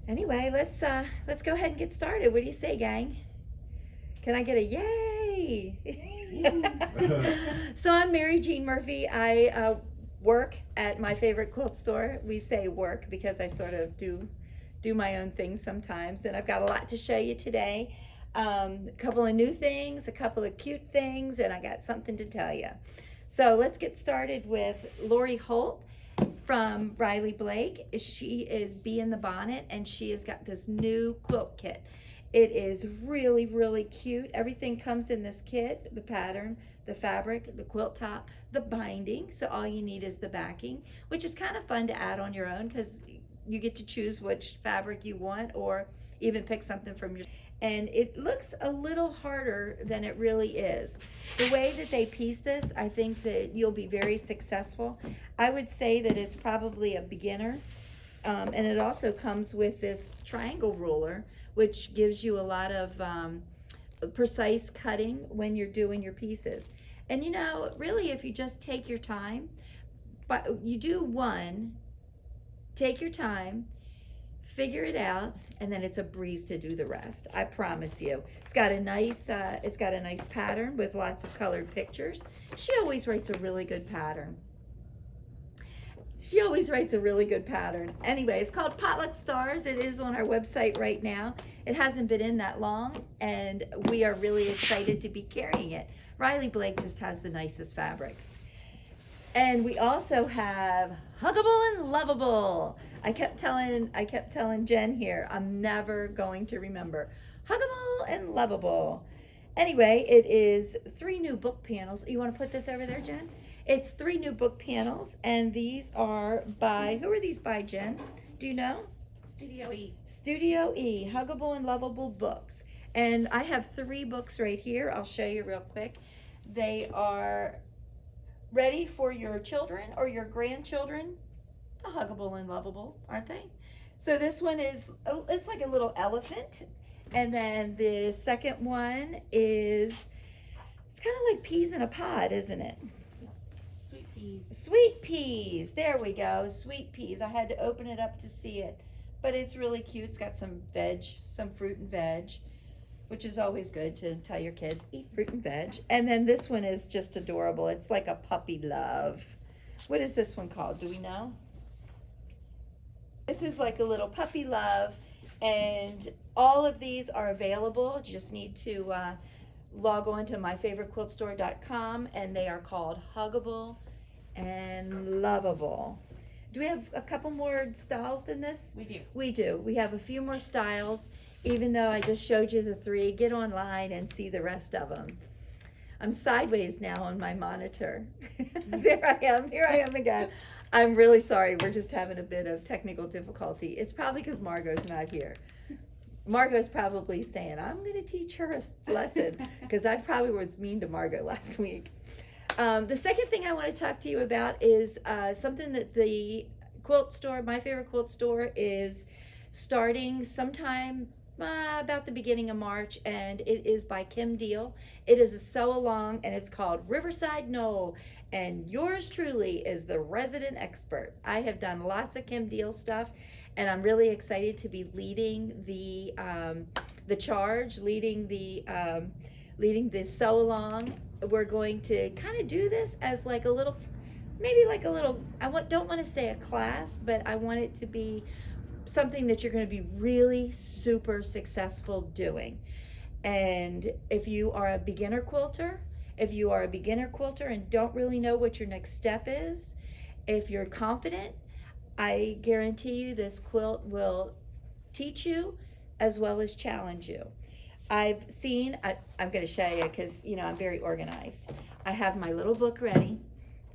Anyway, let's go ahead and get started. What do you say, gang? Can I get a yay? So I'm Mary Jean Murphy. I work at my favorite quilt store. We say work because I sort of do my own things sometimes, and I've got a lot to show you today. A couple of new things, a couple of cute things, and I got something to tell you. So let's get started with Lori Holt from Riley Blake. She is Bee in the Bonnet, and she has got this new quilt kit. It is really, really cute. Everything comes in this kit: the pattern, the fabric, the quilt top, the binding. So all you need is the backing, which is kind of fun to add on your own because you get to choose which fabric you want, or even pick something from your. And it looks a little harder than it really is. The way that they piece this, I think that you'll be very successful. I would say that it's probably a beginner. And it also comes with this triangle ruler, which gives you a lot of precise cutting when you're doing your pieces. And you know, really, if you just take your time, but you do one, take your time, figure it out, and then it's a breeze to do the rest. I promise you. It's got a nice pattern with lots of colored pictures. She always writes a really good pattern. Anyway, it's called Potluck Stars. It is on our website right now. It hasn't been in that long, and we are really excited to be carrying it. Riley Blake just has the nicest fabrics. And we also have Huggable and Lovable. I kept telling Jen here, I'm never going to remember. Huggable and Lovable. Anyway, it is 3 new book panels. You want to put this over there, Jen? It's 3 new book panels, and these are by, who are these by, Jen? Do you know? Studio E. Studio E, Huggable and Lovable books. And I have 3 books right here. I'll show you real quick. They are ready for your children or your grandchildren to huggable and lovable, aren't they? So this one is, it's like a little elephant. And then the second one is, it's kind of like peas in a pod, isn't it? Sweet peas. Sweet peas, there we go, sweet peas. I had to open it up to see it, but it's really cute. It's got some veg, some fruit and veg, which is always good to tell your kids, eat fruit and veg. And then this one is just adorable. It's like a puppy love. What is this one called? Do we know? This is like a little puppy love, and all of these are available. You just need to log on to myfavoritequiltstore.com, and they are called Huggable and Lovable. Do we have a couple more styles than this? We do. We do. We have a few more styles, even though I just showed you the 3. Get online and see the rest of them. I'm sideways now on my monitor. Here I am again. I'm really sorry. We're just having a bit of technical difficulty. It's probably because Margot's not here. Margot's probably saying, I'm going to teach her a lesson, because I probably was mean to Margot last week. The second thing I want to talk to you about is something that the quilt store, My Favorite Quilt Store, is starting sometime about the beginning of March, and it is by Kim Deal. It is a sew along, and it's called Riverside Knoll, and yours truly is the resident expert. I have done lots of Kim Deal stuff, and I'm really excited to be leading the charge, leading the sew along. We're going to kind of do this as like a little, maybe like a little, don't want to say a class, but I want it to be something that you're going to be really super successful doing. And if you are a beginner quilter, and don't really know what your next step is, if you're confident, I guarantee you this quilt will teach you as well as challenge you. I've seen, I'm going to show you because, you know, I'm very organized. I have my little book ready,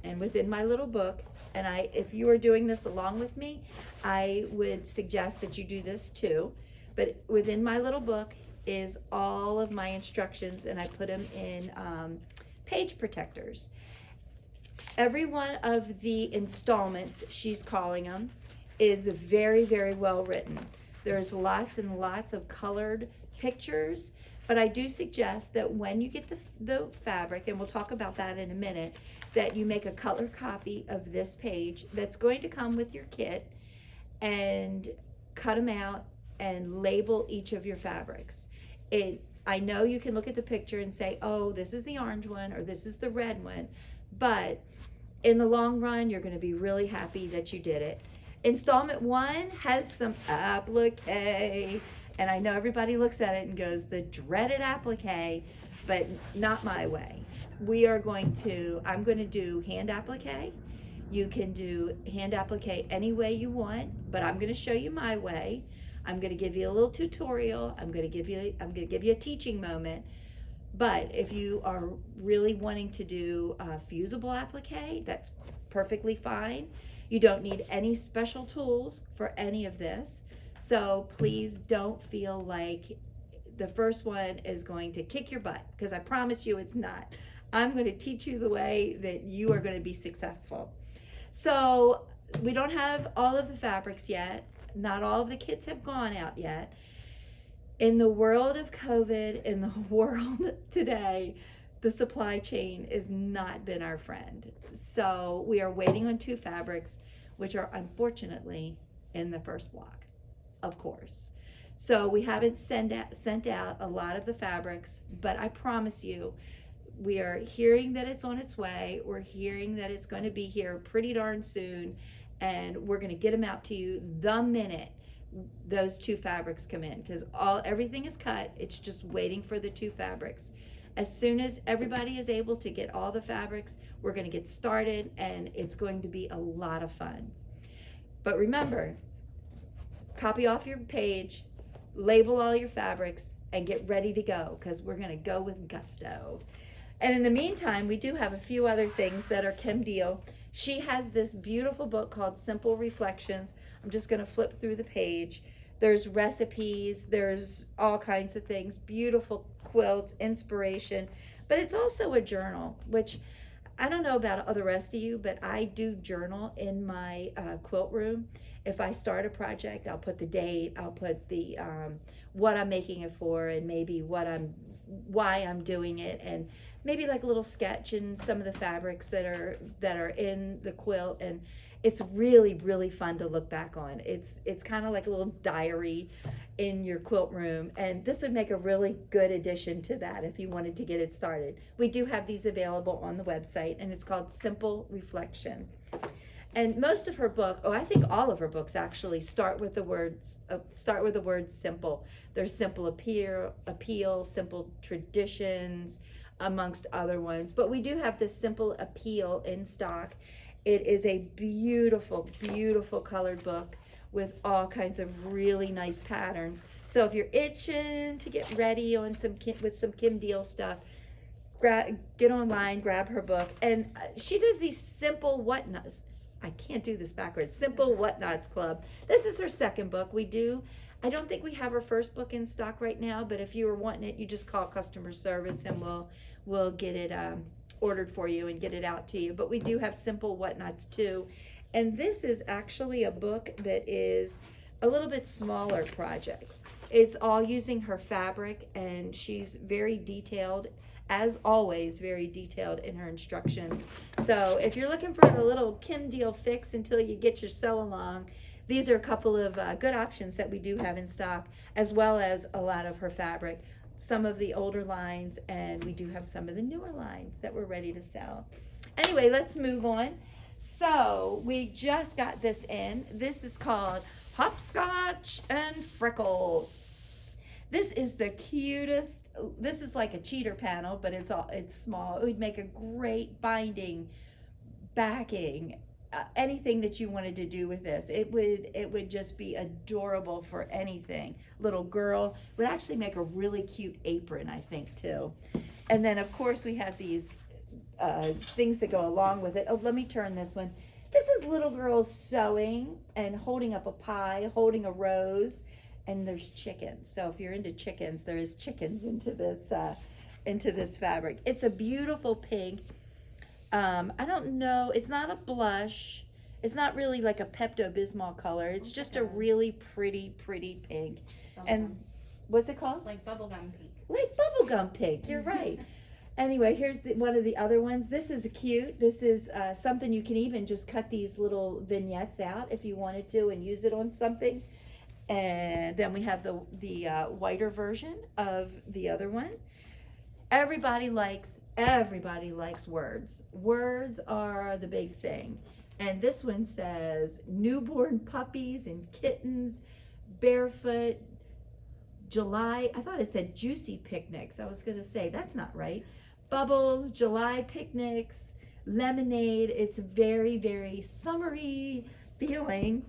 and within my little book, and if you are doing this along with me, I would suggest that you do this too. But within my little book is all of my instructions, and I put them in page protectors. Every one of the installments, she's calling them, is very, very well written. There's lots and lots of colored pictures, but I do suggest that when you get the fabric, and we'll talk about that in a minute, that you make a color copy of this page that's going to come with your kit, and cut them out and label each of your fabrics. I know you can look at the picture and say, oh, this is the orange one or this is the red one, but in the long run, you're going to be really happy that you did it. Installment 1 has some applique, and I know everybody looks at it and goes, the dreaded applique, but not my way. I'm going to do hand applique. You can do hand applique any way you want, but I'm going to show you my way. I'm going to give you a little tutorial. I'm going to give you a teaching moment. But if you are really wanting to do fusible applique, that's perfectly fine. You don't need any special tools for any of this. So please don't feel like the first one is going to kick your butt, because I promise you it's not. I'm going to teach you the way that you are going to be successful. So we don't have all of the fabrics yet. Not all of the kits have gone out yet. In the world of COVID, in the world today, the supply chain has not been our friend. So we are waiting on 2 fabrics, which are unfortunately in the first block, of course. So we haven't sent out a lot of the fabrics, but I promise you, we are hearing that it's on its way. We're hearing that it's going to be here pretty darn soon, and we're going to get them out to you the minute those 2 fabrics come in, because everything is cut. It's just waiting for the 2 fabrics. As soon as everybody is able to get all the fabrics, we're going to get started, and it's going to be a lot of fun. But remember, copy off your page, label all your fabrics, and get ready to go, because we're going to go with gusto. And in the meantime, we do have a few other things that are Kim Deal. She has this beautiful book called Simple Reflections. I'm just going to flip through the page. There's recipes, there's all kinds of things, beautiful quilts, inspiration, but it's also a journal, which I don't know about the rest of you, but I do journal in my quilt room. If I start a project, I'll put the date, I'll put the what I'm making it for, and maybe why I'm doing it, and maybe like a little sketch and some of the fabrics that are in the quilt. And it's really, really fun to look back on. It's kind of like a little diary in your quilt room, and this would make a really good addition to that if you wanted to get it started. We do have these available on the website, and it's called Simple Reflection. And most of her book, I think all of her books actually start with the words simple. There's Simple Appeal, Simple Traditions, amongst other ones. But we do have this Simple Appeal in stock. It is a beautiful, beautiful colored book with all kinds of really nice patterns. So if you're itching to get ready on some Kim Deal stuff, get online, grab her book. And she does these simple whatnots. I can't do this backwards. Simple Whatnots Club. This is her second book. I don't think we have her first book in stock right now, but if you were wanting it, you just call customer service and we'll get it ordered for you and get it out to you. But we do have Simple Whatnots too. And this is actually a book that is a little bit smaller projects. It's all using her fabric, and she's very detailed, as always, very detailed in her instructions. So if you're looking for a little Kim Deal fix until you get your sew along, these are a couple of good options that we do have in stock, as well as a lot of her fabric, some of the older lines, and we do have some of the newer lines that we're ready to sell. Anyway, let's move on. So we just got this in. This is called Hopscotch and Freckle. This is the cutest. This is like a cheater panel, but it's small. It would make a great binding, backing, anything that you wanted to do with this. It would just be adorable for anything. Little girl would actually make a really cute apron, I think, too. And then of course we have these things that go along with it. Oh, let me turn this one. This is little girls sewing and holding up a pie, holding a rose. And there's chickens. So if you're into chickens, there is chickens into this fabric. It's a beautiful pink. I don't know. It's not a blush. It's not really like a Pepto-Bismol color. It's just a really pretty pink. And what's it called? Like bubblegum pink. Like bubblegum pink. You're right. Anyway, here's one of the other ones. This is cute. This is something you can even just cut these little vignettes out if you wanted to and use it on something. And then we have the whiter version of the other one. Everybody likes words. Words are the big thing. And this one says newborn puppies and kittens, barefoot, July. I thought it said juicy picnics. I was going to say that's not right. Bubbles, July picnics, lemonade. It's very, very summery feeling.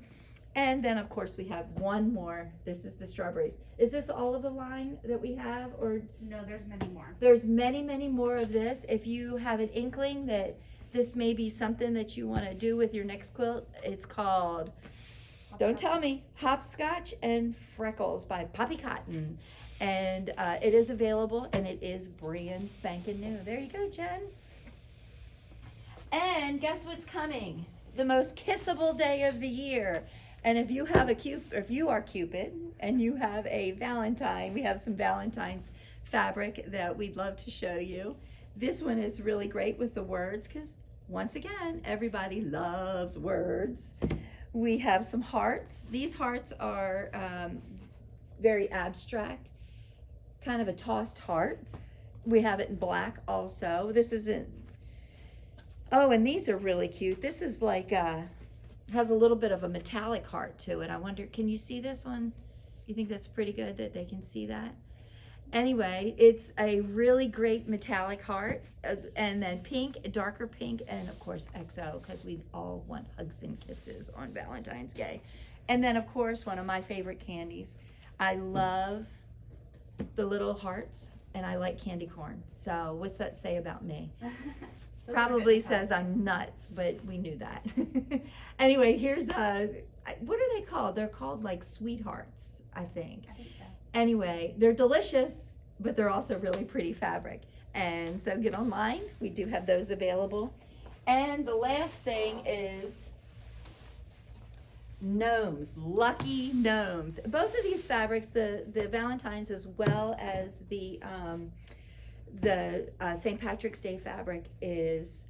And then of course we have one more. This is the strawberries. Is this all of the line that we have, or No, there's many more. there's many, many more of this? If you have an inkling that this may be something that you want to do with your next quilt, it's called, don't tell me, Hopscotch and Freckles by Poppy Cotton. And it is available, and it is brand spanking new. There you go, Jen. And guess what's coming? The most kissable day of the year. And if you have if you are Cupid and you have a Valentine, we have some Valentine's fabric that we'd love to show you. This one is really great with the words because, once again, everybody loves words. We have some hearts. These hearts are very abstract, kind of a tossed heart. We have it in black also. This isn't, oh, and these are really cute. This is like, has a little bit of a metallic heart to it. I wonder, can you see this one? You think that's pretty good that they can see that? Anyway, it's a really great metallic heart, and then pink, darker pink, and of course XO, because we all want hugs and kisses on Valentine's Day. And then of course, one of my favorite candies. I love the little hearts, and I like candy corn. So what's that say about me? Probably says I'm nuts, but we knew that. Anyway, here's what are they called? They're called like sweethearts, I think. I think so. Anyway, they're delicious, but they're also really pretty fabric. And so get online. We do have those available. And the last thing is Gnomes, Lucky Gnomes. Both of these fabrics, the Valentine's as well as the St. Patrick's Day fabric, is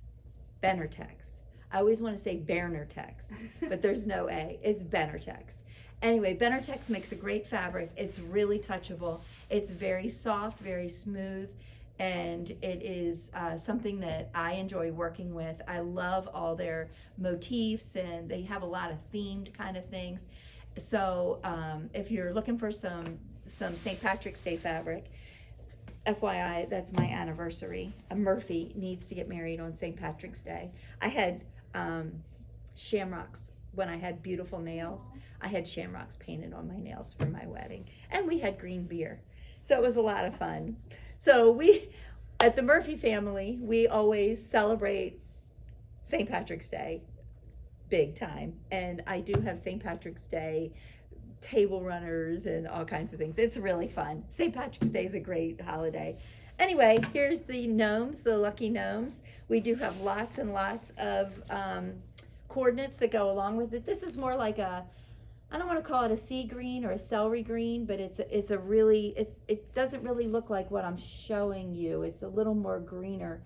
Benertex. I always want to say Bernertex, but there's no A. It's Benertex. Anyway, Benertex makes a great fabric. It's really touchable. It's very soft, very smooth, and it is something that I enjoy working with. I love all their motifs, and they have a lot of themed kind of things. So if you're looking for some St. Patrick's Day fabric, FYI, that's my anniversary. Murphy needs to get married on St. Patrick's Day. I had Shamrocks. When I had beautiful nails, I had Shamrocks painted on my nails for my wedding. And we had green beer. So it was a lot of fun. So we, at the Murphy family, we always celebrate St. Patrick's Day big time. And I do have St. Patrick's Day table runners and all kinds of things. It's really fun. St. Patrick's Day is a great holiday. Anyway, here's the gnomes, the Lucky Gnomes. We do have lots and lots of coordinates that go along with it. This is more like a, I don't want to call it a sea green or a celery green, but it's a really, it doesn't really look like what I'm showing you. It's a little more greener.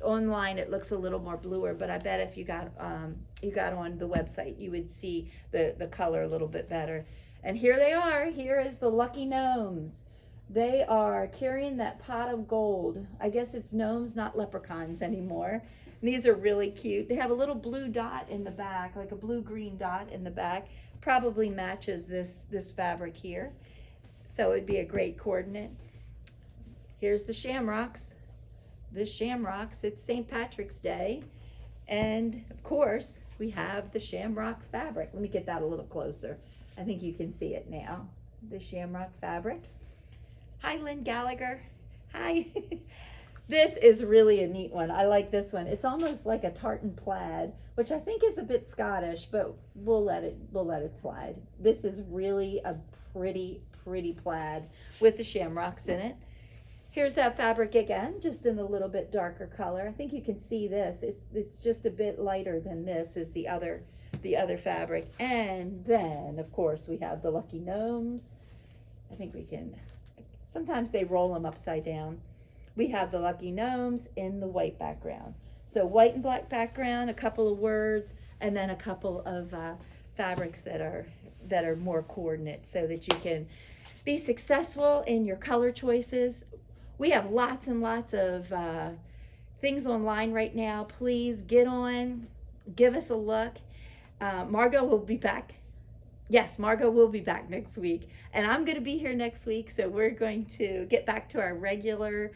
Online it looks a little more bluer, but I bet if you got on the website, you would see the color a little bit better. And here they are. Here is the Lucky Gnomes. They are carrying that pot of gold. I guess it's gnomes, not leprechauns anymore. These are really cute. They have a little blue dot in the back, like a blue-green dot in the back. Probably matches this fabric here. So it'd be a great coordinate. Here's the Shamrocks. The Shamrocks, it's St. Patrick's Day. And of course, we have the Shamrock fabric. Let me get that a little closer. I think you can see it now. The Shamrock fabric. Hi, Lynn Gallagher. Hi. This is really a neat one. I like this one. It's almost like a tartan plaid, which I think is a bit Scottish, but we'll let it slide. This is really a pretty plaid with the shamrocks in it. Here's that fabric again, just in a little bit darker color. I think you can see this. It's just a bit lighter than this is the other fabric. And then, of course, we have the Lucky Gnomes. I think we can, sometimes they roll them upside down. We have the Lucky Gnomes in the white background. So white and black background, a couple of words, and then a couple of fabrics that are that are more coordinate so that you can be successful in your color choices. We have lots and lots of things online right now. Please get on, give us a look. Margot will be back. Yes, Margot will be back next week. And I'm going to be here next week, so we're going to get back to our regular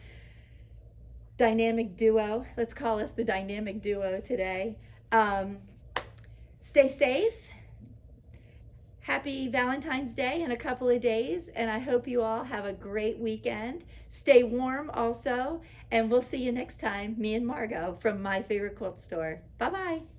dynamic duo. Let's call us the dynamic duo today. Stay safe. Happy Valentine's Day in a couple of days, and I hope you all have a great weekend. Stay warm also, and we'll see you next time, me and Margot from My Favorite Quilt Store. Bye-bye.